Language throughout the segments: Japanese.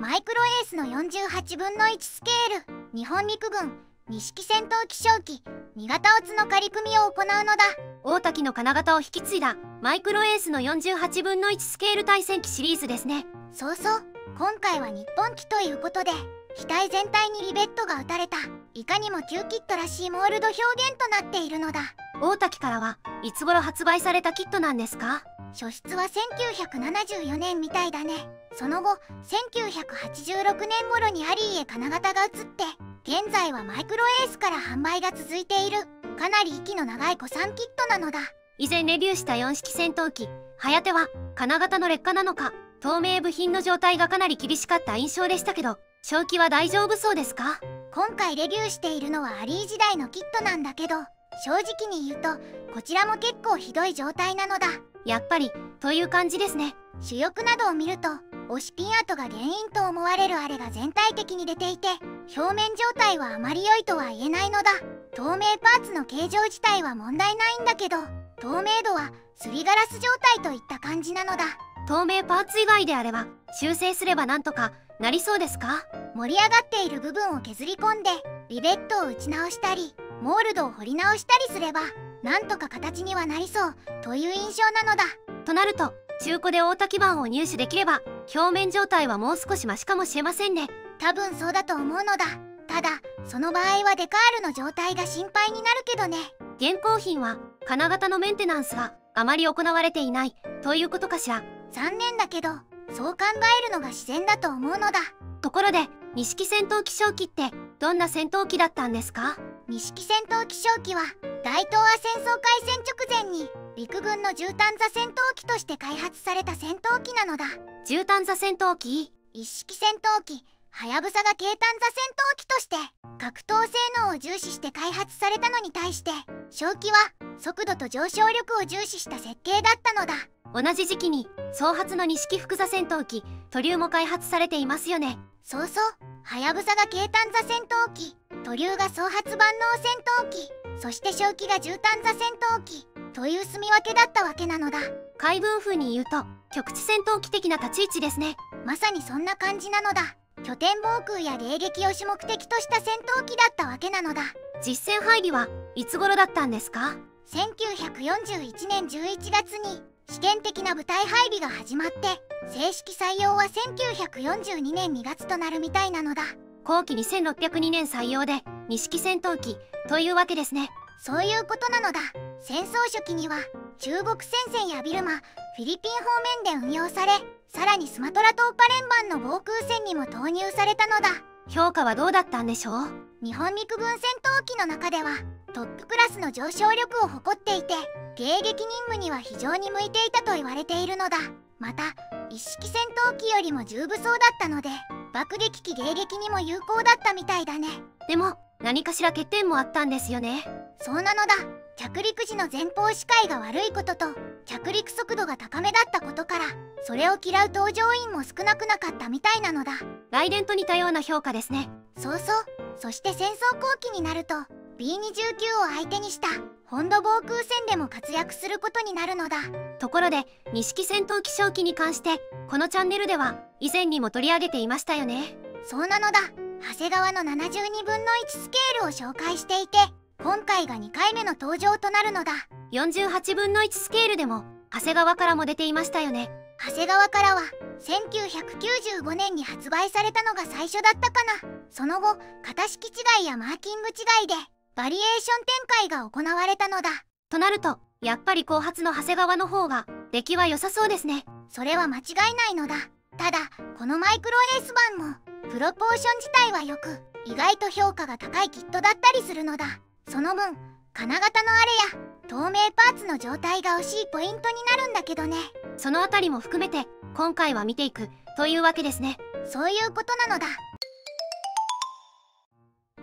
マイクロエースの48分の1スケール、日本陸軍錦戦闘機将機2型オツの仮組みを行うのだ。大滝の金型を引き継いだマイクロエースの48分の1スケール対戦機シリーズですね。そうそう、今回は日本機ということで機体全体にリベットが打たれた、いかにも旧キットらしいモールド表現となっているのだ。大滝からはいつ頃発売されたキットなんですか？初出は1974年みたいだね。その後1986年頃にアリーへ金型が移って、現在はマイクロエースから販売が続いている、かなり息の長い古参キットなのだ。以前レビューした4式戦闘機はやては金型の劣化なのか、透明部品の状態がかなり厳しかった印象でしたけど、正気は大丈夫そうですか？今回レビューしているのはアリー時代のキットなんだけど、正直に言うとこちらも結構ひどい状態なのだ。やっぱりという感じですね。主翼などを見ると押しピン跡が原因と思われるあれが全体的に出ていて、表面状態はあまり良いとは言えないのだ。透明パーツの形状自体は問題ないんだけど、透明度はすりガラス状態といった感じなのだ。透明パーツ以外であれば修正すればなんとかなりそうですか？盛り上がっている部分を削り込んでリベットを打ち直したりモールドを彫り直したりすればなんとか形にはなりそうという印象なのだ。となると中古で大滝版を入手できれば表面状態はもう少しマシかもしれませんね。多分そうだと思うのだ。ただその場合はデカールの状態が心配になるけどね。現行品は金型のメンテナンスがあまり行われていないということかしら。残念だけどそう考えるのが自然だと思うのだ。ところで錦戦闘機将機ってどんな戦闘機だったんですか？錦戦闘機将機は大東亜戦争開戦直前に陸軍の絨毯座戦闘機として開発された戦闘機なのだ。絨毯座戦闘機、一式戦闘機はやぶさが軽炭座戦闘機として格闘性能を重視して開発されたのに対して、将機は速度と上昇力を重視した設計だったのだ。同じ時期に総発の錦複座戦闘機トリューも開発されていますよね。そうそう、はやぶさが軽炭座戦闘機、トリューが総発万能戦闘機、そして将機が絨毯座戦闘機という住み分けだったわけなのだ。海軍風に言うと局地戦闘機的な立ち位置ですね。まさにそんな感じなのだ。拠点防空や迎撃を主目的とした戦闘機だったわけなのだ。実戦配備はいつ頃だったんですか？1941年11月に試験的な部隊配備が始まって、正式採用は1942年2月となるみたいなのだ。後期2602年採用で錦戦闘機というわけですね。そういうことなのだ。戦争初期には中国戦線やビルマ、フィリピン方面で運用され、さらにスマトラ島パレンバンの防空戦にも投入されたのだ。評価はどうだったんでしょう？日本陸軍戦闘機の中ではトップクラスの上昇力を誇っていて、迎撃任務には非常に向いていたと言われているのだ。また一式戦闘機よりも重武装だったので爆撃機迎撃にも有効だったみたいだね。でも何かしら欠点もあったんですよね。そうなのだ。着陸時の前方視界が悪いことと着陸速度が高めだったことから、それを嫌う搭乗員も少なくなかったみたいなのだ。ライデンと似たような評価ですね。そうそう。そして戦争後期になると B29 を相手にした本土防空戦でも活躍することになるのだ。ところで錦戦闘機将機に関してこのチャンネルでは以前にも取り上げていましたよね。そうなのだ。長谷川の72分の1スケールを紹介していて、今回が2回目の登場となるのだ。48分の1スケールでも長谷川からも出ていましたよね。長谷川からは1995年に発売されたのが最初だったかな。その後型式違いやマーキング違いでバリエーション展開が行われたのだ。となるとやっぱり後発の長谷川の方が出来は良さそうですね。それは間違いないのだ。ただこのマイクロエース版もプロポーション自体はよく、意外と評価が高いキットだったりするのだ。その分金型のあれや透明パーツの状態が惜しいポイントになるんだけどね。そのあたりも含めて今回は見ていくというわけですね。そういうことなのだ。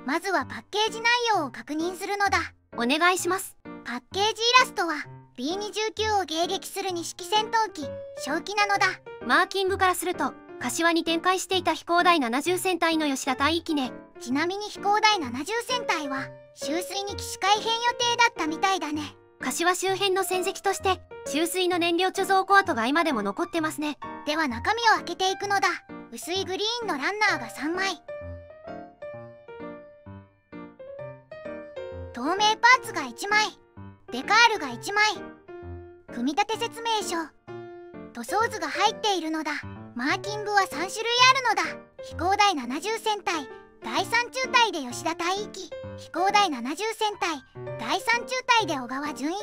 まずはパッケージ内容を確認するのだ。お願いします。パッケージイラストは B29 を迎撃する錦戦闘機将機なのだ。マーキングからすると柏に展開していた飛行第70戦隊の吉田隊域ね。ちなみに飛行第70戦隊は終水に起死回編予定だったみたいだね。柏周辺の戦績として終水の燃料貯蔵コアトが今でも残ってますね。では中身を開けていくのだ。薄いグリーンのランナーが3枚、透明パーツが1枚、デカールが1枚、組み立て説明書、塗装図が入っているのだ。マーキングは3種類あるのだ。飛行第70戦隊第3中隊で吉田大一、飛行第70戦隊第3中隊で小川純一、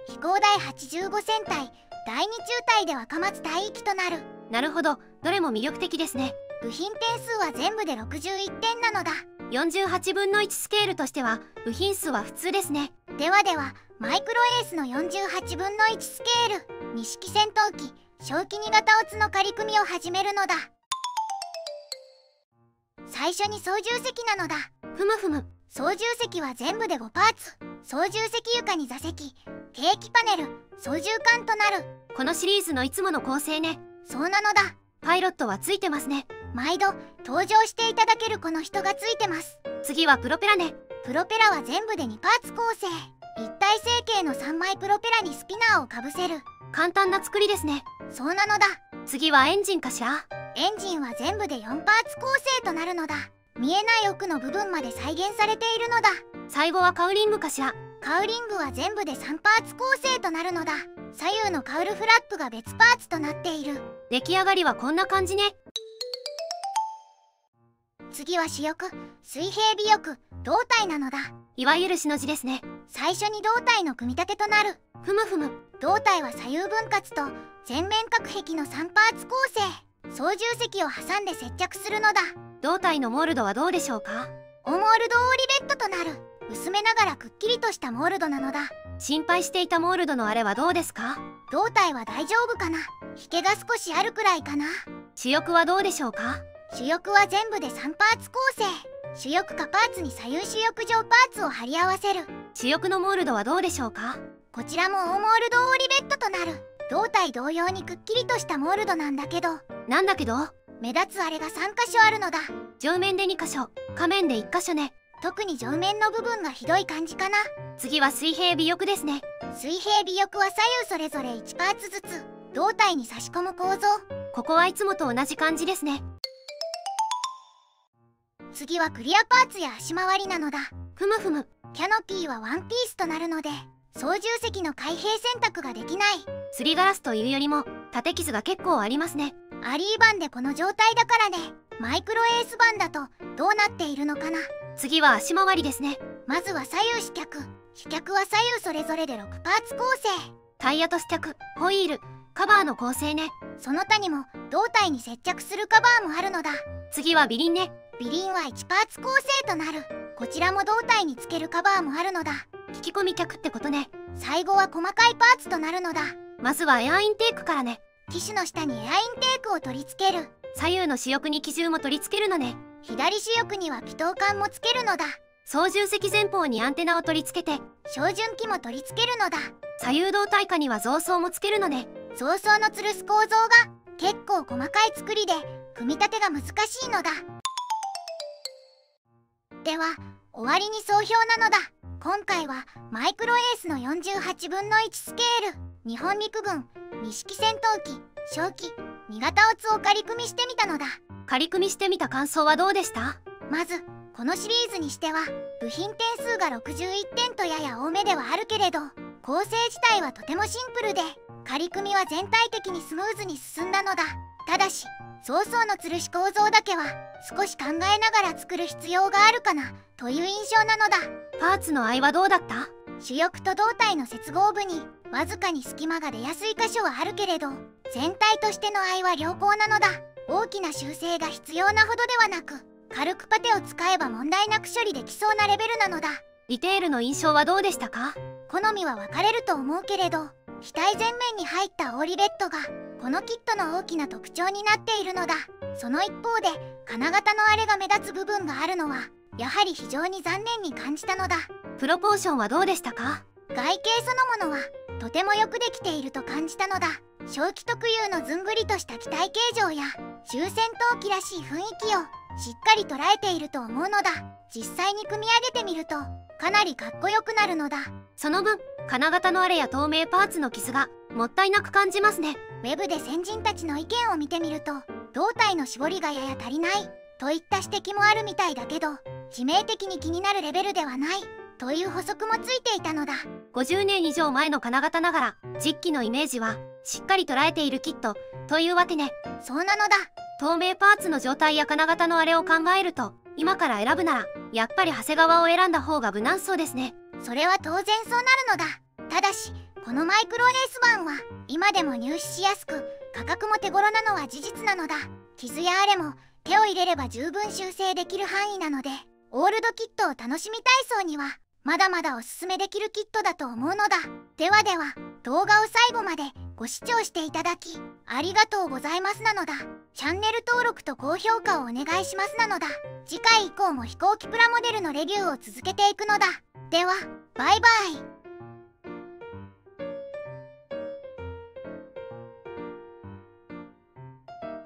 飛行第85戦隊第2中隊で若松大一となる。なるほど、どれも魅力的ですね。部品点数は全部で61点なのだ。48分の1スケールとしては部品数は普通ですね。ではマイクロエースの48分の1スケール、二式戦闘機正気2型オツの仮組みを始めるのだ。最初に操縦席なのだ。ふむふむ。操縦席は全部で5パーツ。操縦席床に座席、ケーキパネル、操縦桿となる。このシリーズのいつもの構成ね。そうなのだ。パイロットはついてますね。毎度登場していただけるこの人がついてます。次はプロペラね。プロペラは全部で2パーツ構成。一体成形の3枚プロペラにスピナーをかぶせる。簡単な作りですね。そうなのだ。次はエンジンかしら。エンジンは全部で4パーツ構成となるのだ。見えない奥の部分まで再現されているのだ。最後はカウリングかしら。カウリングは全部で3パーツ構成となるのだ。左右のカウルフラップが別パーツとなっている。出来上がりはこんな感じね。次は主翼、水平尾翼、胴体なのだ。いわゆるしの字ですね。最初に胴体の組み立てとなる。ふむふむ。胴体は左右分割と前面隔壁の3パーツ構成。操縦席を挟んで接着するのだ。胴体のモールドはどうでしょうか。オモールドオーリベットとなる。薄めながらくっきりとしたモールドなのだ。心配していたモールドのあれはどうですか。胴体は大丈夫かな。引けが少しあるくらいかな。主翼はどうでしょうか。主翼は全部で3パーツ構成。主翼下パーツに左右主翼上パーツを貼り合わせる。主翼のモールドはどうでしょうか。こちらもオモールドオーリベットとなる。胴体同様にくっきりとしたモールドなんだけど目立つあれが3箇所あるのだ。上面で2箇所、下面で1箇所ね。特に上面の部分がひどい感じかな。次は水平尾翼ですね。水平尾翼は左右それぞれ1パーツずつ胴体に差し込む構造。ここはいつもと同じ感じですね。次はクリアパーツや足回りなのだ。ふむふむ。キャノピーはワンピースとなるので操縦席の開閉選択ができない。すりガラスというよりも縦傷が結構ありますね。アリー版でこの状態だからね。マイクロエース版だとどうなっているのかな。次は足回りですね。まずは左右飛脚。飛脚は左右それぞれで6パーツ構成。タイヤと試着、ホイール、カバーの構成ね。その他にも胴体に接着するカバーもあるのだ。次は尾輪ね。尾輪は1パーツ構成となる。こちらも胴体につけるカバーもあるのだ。引き込み脚ってことね。最後は細かいパーツとなるのだ。まずはエアインテークからね。機種の下にエアインテークを取り付ける。左右の主翼に機銃も取り付けるのね。左主翼には気筒管もつけるのだ。操縦席前方にアンテナを取り付けて照準器も取り付けるのだ。左右胴体下には増装もつけるのね。増装の吊るす構造が結構細かい作りで組み立てが難しいのだ。では終わりに総評なのだ。今回はマイクロエースの48分の1スケール日本陸軍二式戦闘機正気2型オツを仮組みしてみたのだ。仮組みしてみた感想はどうでした？まずこのシリーズにしては部品点数が61点とやや多めではあるけれど構成自体はとてもシンプルで仮組みは全体的にスムーズに進んだのだ。ただし曹操の吊るし構造だけは少し考えながら作る必要があるかなという印象なのだ。パーツの合いはどうだった？主翼と胴体の接合部にわずかに隙間が出やすい箇所はあるけれど全体としての合いは良好なのだ。大きな修正が必要なほどではなく軽くパテを使えば問題なく処理できそうなレベルなのだ。ディテールの印象はどうでしたか？好みは分かれると思うけれど機体前面に入ったオーリレットがこのキットの大きな特徴になっているのだ。その一方で金型のあれが目立つ部分があるのはやはり非常に残念に感じたのだ。プロポーションはどうでしたか？外形そのものはとてもよくできていると感じたのだ。正気特有のずんぐりとした機体形状や中戦闘機らしい雰囲気をしっかり捉えていると思うのだ。実際に組み上げてみるとかなりかっこよくなるのだ。その分金型のあれや透明パーツの傷がもったいなく感じますね。ウェブで先人たちの意見を見てみると胴体の絞りがやや足りないといった指摘もあるみたいだけど、致命的に気になるレベルではないという補足もついていたのだ。50年以上前の金型ながら実機のイメージはしっかり捉えているキットというわけね。そうなのだ。透明パーツの状態や金型のあれを考えると、今から選ぶならやっぱり長谷川を選んだ方が無難そうですね。それは当然そうなるのだ。ただしこのマイクロエース版は今でも入手しやすく、価格も手頃なのは事実なのだ。傷やあれも手を入れれば十分修正できる範囲なので、オールドキットを楽しみたい層にはまだまだおすすめできるキットだと思うのだ。ではでは、動画を最後までご視聴していただきありがとうございますなのだ。チャンネル登録と高評価をお願いしますなのだ。次回以降も飛行機プラモデルのレビューを続けていくのだ。ではバイバイ。